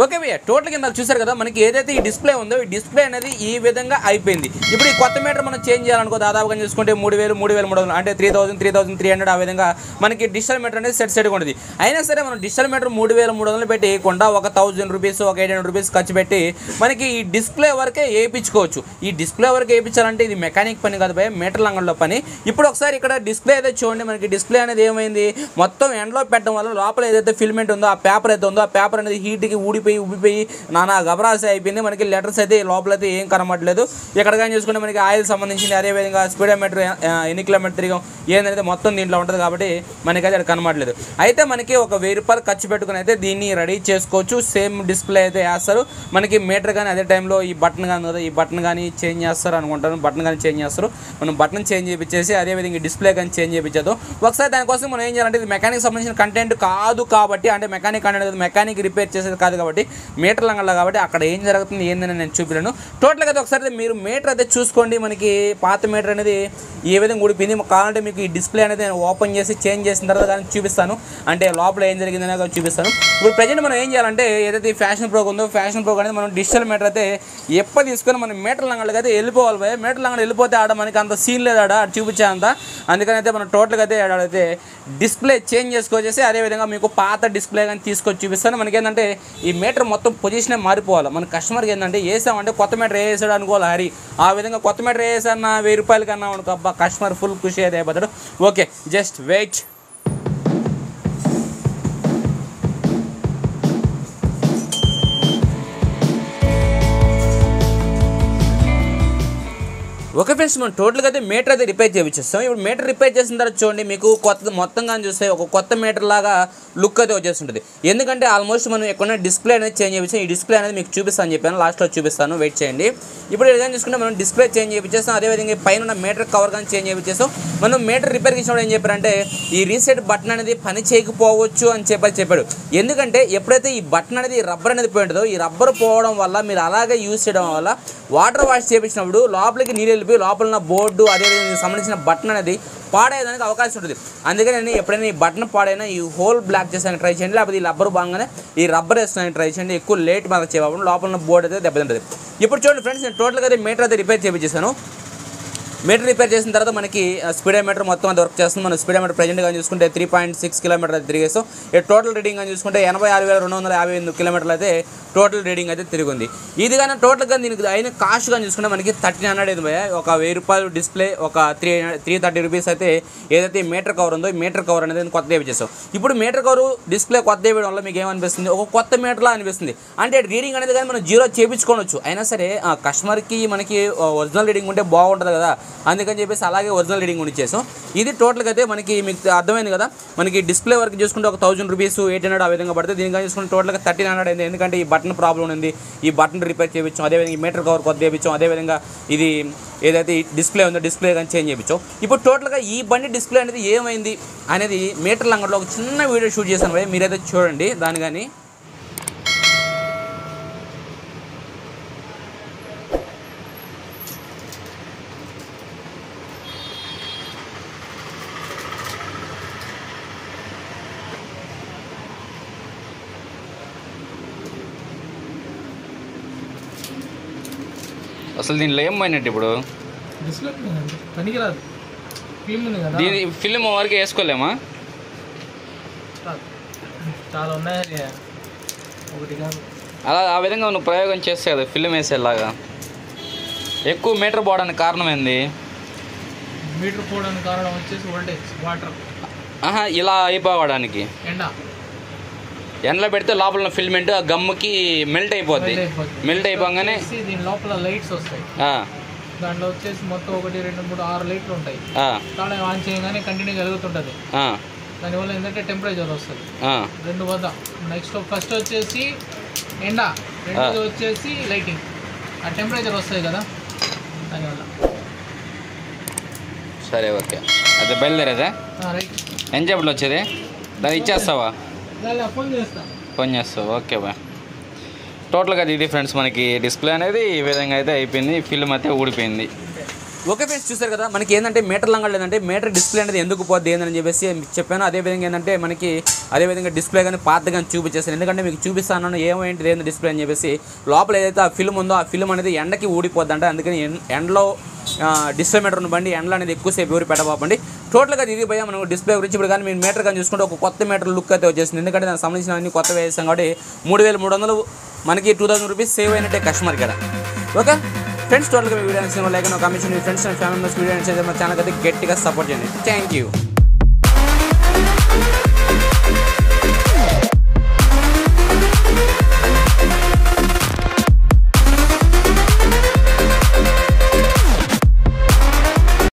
Okay భయ్య, టోటల్గా నాకు చూసారు కదా, మనకి ఏదైతే ఈ డిస్ప్లే ఉందో ఈ డిస్ప్లే అనేది ఈ విధంగా అయిపోయింది. ఇప్పుడు ఈ కొత్త మీటర్ మనం చేంజ్ చేయాలనుకో దాదాపుగా చూసుకుంటే 3000, 3300 అంటే 3000, 3300 ఆ విధంగా మనకి డిజిటల్ మీటర్ అనేది సెట్గా ఉంటుంది. అయినా సరే మనం డిజిటల్ మీటర్ 3300 పెట్టి వేయకుండా ఒక 1000 రూపీస్, ఒక 800 రూపీస్ ఖర్చు పెట్టి మనకి ఈ డిస్ప్లే వరకే వేయించుకోవచ్చు. ఈ డిస్ప్లే వరకు వేయించాలంటే ఇది మెకానిక్ పని కాదు భయ్య, మీటర్ లంగంలో పని. ఇప్పుడు ఒకసారి ఇక్కడ డిస్ప్లే అయితే చూడండి, మనకి డిస్ప్లే అనేది ఏమైంది, మొత్తం ఎండలో పెట్టడం వల్ల లోపల ఏదైతే ఫిల్మెంట్ ఉందో ఆ పేపర్ అయితే ఉందో ఆ పేపర్ అనేది హీట్కి ఉబ్బిపోయి నానా గబరాసి అయిపోయింది. మనకి లెటర్స్ అయితే లోపలైతే ఏం కనబడలేదు. ఇక్కడ కానీ చూసుకుంటే మనకి ఆయిల్ సంబంధించింది, అదేవిధంగా స్పీడోమీటర్ ఎన్ని కిలోమీటర్ తిరిగాం ఏందనేది మొత్తం దీంట్లో ఉంటుంది కాబట్టి మనకైతే అది కనబడలేదు. అయితే మనకి ఒక 1000 రూపాయలు ఖర్చు పెట్టుకుని అయితే దీన్ని రెడీ చేసుకోవచ్చు. సేమ్ డిస్ప్లే అయితే వేస్తారు మనకి మీటర్ కానీ, అదే టైంలో ఈ బటన్ కానీ కదా, ఈ బటన్ కానీ చేంజ్ చేస్తారు అనుకుంటాను. బటన్ కానీ చేంజ్ చేస్తారు, మనం బటన్ చేంజ్ చేయించేసి అదేవిధంగా డిస్ప్లే కానీ చేంజ్ చేయించదు. ఒకసారి దానికోసం మనం ఏం చేయాలంటే ఇది మెకానిక్ సంబంధించిన కంటెంట్ కాదు కాబట్టి, అంటే మెకానిక్ కంటెంట్ మెకానిక్ రిపేర్ చేసేది కాదు కాబట్టి, మీటర్ లంగల్లో కాబట్టి అక్కడ ఏం జరుగుతుంది ఏందని నేను చూపిలేను. టోటల్గా అయితే ఒకసారి మీరు మీటర్ అయితే చూసుకోండి. మనకి పాత మీటర్ అనేది ఏ విధంగా ఊడిపోయింది. కావాలంటే మీకు ఈ డిస్ప్లే అనేది నేను ఓపెన్ చేసి చేంజ్ చేసిన తర్వాత దాన్ని చూపిస్తాను, అంటే లోపల ఏం జరిగిందనే చూపిస్తాను. ఇప్పుడు ప్రజెంట్ మనం ఏం చేయాలంటే ఏదైతే ఫ్యాషన్ ప్రో ఉందో ఫ్యాషన్ ప్రో అనేది మనం డిజిటల్ మీటర్ అయితే ఎప్పుడు తీసుకొని మనం మీటర్ లంగళ్ళకి అయితే వెళ్ళిపోవాలి భయ. మీటర్ లంగళ్ళు వెళ్ళిపోతే ఆడ మనకి అంత సీన్ లేదు, ఆడ చూపించే అంత. అందుకని అయితే మనం టోటల్గా అయితే ఆడైతే డిస్ప్లే చేంజ్ చేసుకొచ్చేసి అదేవిధంగా మీకు పాత డిస్ప్లే కానీ తీసుకొచ్చి చూపిస్తాను. మనకి ఏంటంటే ఈ మీటర్ మొత్తం పొజిషనే మారిపోవాలి. మన కస్టమర్కి ఏంటంటే వేసామంటే కొత్త మీటర్ వేసాడు అనుకోవాలి హరి, ఆ విధంగా కొత్త మీటర్ వేసాను 1000 రూపాయలు కన్నా అనుకో, అబ్బా కస్టమర్ ఫుల్ ఖుషి అయితే అయిపోతాడు. Okay, just wait. Okay friends, మనం టోటల్గా అయితే మీటర్ అయితే రిపేర్ చేయించేస్తాం. ఇప్పుడు మీటర్ రిపేర్ చేసిన తర్వాత చూడండి, మీకు కొత్త మొత్తంగా చూస్తే ఒక కొత్త మీటర్ లాగా లుక్ అయితే వచ్చేస్తుంటుంది. ఎందుకంటే ఆల్మోస్ట్ మనం ఎక్కడైనా డిస్ప్లే అనేది చేంజ్ చేయించాం. ఈ డిస్ప్లే అనేది మీకు చూపిస్తాను చెప్పాను, లాస్ట్లో చూపిస్తాను, వెయిట్ చేయండి. ఇప్పుడు ఏదైనా చూసుకుంటే మనం డిస్ప్లే చేంజ్ చేయించేస్తాం, అదేవిధంగా పైన మీటర్ కవర్ కానీ చేంజ్ చేయించేస్తాం. మనం మీటర్ రిపేర్కి ఇచ్చినప్పుడు ఏం చెప్పారంటే ఈ రీసెట్ బటన్ అనేది పని చేయకపోవచ్చు అని చెప్పాడు. ఎందుకంటే ఎప్పుడైతే ఈ బటన్ అనేది రబ్బర్ అనేది పోయి ఉంటుందో, ఈ రబ్బర్ పోవడం వల్ల మీరు అలాగే యూజ్ చేయడం వల్ల వాటర్ వాష్ చేయించినప్పుడు లోపలికి నీళ్ళు వెళ్ళిపోయి లోపల ఉన్న బోర్డు అదేవిధంగా సంబంధించిన బటన్ అనేది పాడేయడానికి అవకాశం ఉంటుంది. అందుకని నేను ఎప్పుడైనా ఈ బటన్ పాడైనా ఈ హోల్ బ్లాక్ చేసానికి ట్రై చేయండి, లేకపోతే ఈ రబ్బర్ బాగానే ఈ రబ్బర్ వేస్తానికి ట్రై చేయండి. ఎక్కువ లేట్ మాత్రం చేయకుండా లోపల ఉన్న బోర్డు అయితే దెబ్బతింటుంది. ఇప్పుడు చూడండి ఫ్రెండ్స్, నేను టోటల్గా అయితే మీటర్ అయితే రిపేర్ చేయించేసాను. మీటర్ రిపేర్ చేసిన తర్వాత మనకి స్పీడోమీటర్ మొత్తం అది వర్క్ చేస్తుంది. మనం స్పీడోమీటర్ ప్రజెంట్గా చూసుకుంటే 3.6 కిలోమీటర్ అయితే తిరిగేస్తాం. టోటల్ రీడింగ్ అని చూసుకుంటే 86,258 కిలోమీటర్లు అయితే టోటల్ రీడింగ్ అయితే తిరిగింది. ఇది కానీ టోటల్గా దీనికి అయిన కాస్ట్ కానీ చూసుకుంటే మనకి 1300 అయింది భయ. ఒక 1000 రూపాయలు డిస్ప్లే, ఒక 330 రూపీస్ అయితే ఏదైతే మీటర్ కవర్ ఉందో ఈ మీటర్ కవర్ అనేది కొత్త వేయించేస్తాం. ఇప్పుడు మీటర్ కవర్ డిస్ప్లే కొత్త వేయడం వల్ల మీకు ఏమనిపిస్తుంది, ఒక కొత్త మీటర్లా అనిపిస్తుంది. అంటే రీడింగ్ అనేది కానీ మనం 0 చేయించుకోవచ్చు. అయినా సరే కస్టమర్కి మనకి ఒరిజినల్ రీడింగ్ ఉంటే బాగుంటుంది కదా, అందుకని చెప్పేసి అలాగే ఒరిజినల్ రీడింగ్ ఇచ్చేసాం. ఇది టోటల్గా అయితే మనకి మీకు అర్థమైంది కదా. మనకి డిస్ప్లే వరకు చూసుకుంటే ఒక 1000 రూపీస్ 800 ఆ విధంగా పడుతుంది. దీనికని చూసుకుంటే టోటల్గా 1300 అయింది. ఎందుకంటే ఈ బటన్ ప్రాబ్లం ఉంది, ఈ బటన్ రిపేర్ చేయించాం, అదేవిధంగా ఈ మీటర్ కవర్ కొత్త చేయించాం, అదేవిధంగా ఇది ఏదైతే డిస్ప్లే ఉందో డిస్ప్లే కానీ చేంజ్ చేయించాం. ఇప్పుడు టోటల్గా ఈ బండి డిస్ప్లే అనేది ఏమైంది అనేది మీటర్ లంగట్లో ఒక చిన్న వీడియో షూట్ చేశాను భయ, మీరైతే చూడండి దాని కానీ. అసలు దీనిలో ఏం పోయినట్టు ఇప్పుడు దీని ఫిల్మ్ వరకు వేసుకోలేమా? అలా ఆ విధంగా నువ్వు ప్రయోగం చేస్తే కదా ఫిల్మ్ వేసేలాగా. ఎక్కువ మీటర్ పోవడానికి కారణం ఏంది? మీటర్ పోవడానికి కారణం వచ్చేసి వోల్టేజ్, వాటర్. ఇలా అయిపోవడానికి ఎండలో పెడితే లోపల ఫిల్మెంట్ ఆ గమ్ముకి మెల్ట్ అయిపోద్ది. మెల్ట్ అయిపోగానే దీని లోపల లైట్స్ వస్తాయి. దాంట్లో వచ్చేసి మొత్తం 1, 2, 3, 6 లైట్లు ఉంటాయి. కానీ ఆన్ చేయగానే కంటిన్యూ జరుగుతుంటుంది. దానివల్ల ఏంటంటే టెంపరేచర్ వస్తుంది 2 వద్ద. నెక్స్ట్ ఫస్ట్ వచ్చేసి ఎండ, రెండోది వచ్చేసి లైటింగ్. ఆ టెంపరేచర్ వస్తుంది కదా దానివల్ల. సరే ఓకే, అదే బయలుదేరేదా? రైట్. ఎంత చెప్పట్లు వచ్చేది? దాన్ని ఇచ్చేస్తావా? ఫోన్ చేస్తా. ఫోన్ చేస్తావు, ఓకే బాయ్. టోటల్గా ఇది ఫ్రెండ్స్ మనకి డిస్ప్లే అనేది ఈ విధంగా అయితే అయిపోయింది, ఫిల్మ్ అయితే ఊడిపోయింది. ఓకే ఫ్రెండ్స్, చూసారు కదా మనకి ఏంటంటే మీటర్ లంగా లేదంటే మీటర్ డిస్ప్లే అనేది ఎందుకు పోద్ది ఏందని చెప్పేసి చెప్పాను. అదేవిధంగా ఏంటంటే మనకి అదేవిధంగా డిస్ప్లే కానీ పాత కానీ చూపించేస్తాను, ఎందుకంటే మీకు చూపిస్తాను ఏమేంటిది ఏంటి డిస్ప్లే అని చెప్పేసి. లోపల ఏదైతే ఆ ఫిల్మ్ ఉందో ఆ ఫిల్మ్ అనేది ఎండకి ఊడిపోద్ది అంటే, అందుకని ఎండలో డిస్ప్లే మీటర్ ఉన్న బండి ఎండలో అనేది ఎక్కువసేపు ఎవరు పెట్టబోకండి. టోటల్గా ఇది పోయా మనం డిస్ప్లే గురించి. ఇప్పుడు కానీ మీరు మీటర్ కానీ చూసుకుంటే ఒక కొత్త మీటర్ లుక్ అయితే వచ్చేసింది, ఎందుకంటే దానికి సంబంధించిన అన్ని కొత్త వేసాం కాబట్టి 3300 మనకి 2000 రూపీస్ సేవ్ అయినట్టే కస్టమర్ ఇక్కడ. ఓకే ఫ్రెండ్స్, టోటల్గా వీడియో నచ్చిన లైక్ కామెంట్ చేయండి, friends and family members video నచ్చితే మా ఛానల్ అయితే గట్టిగా సపోర్ట్ చేయండి. Thank you.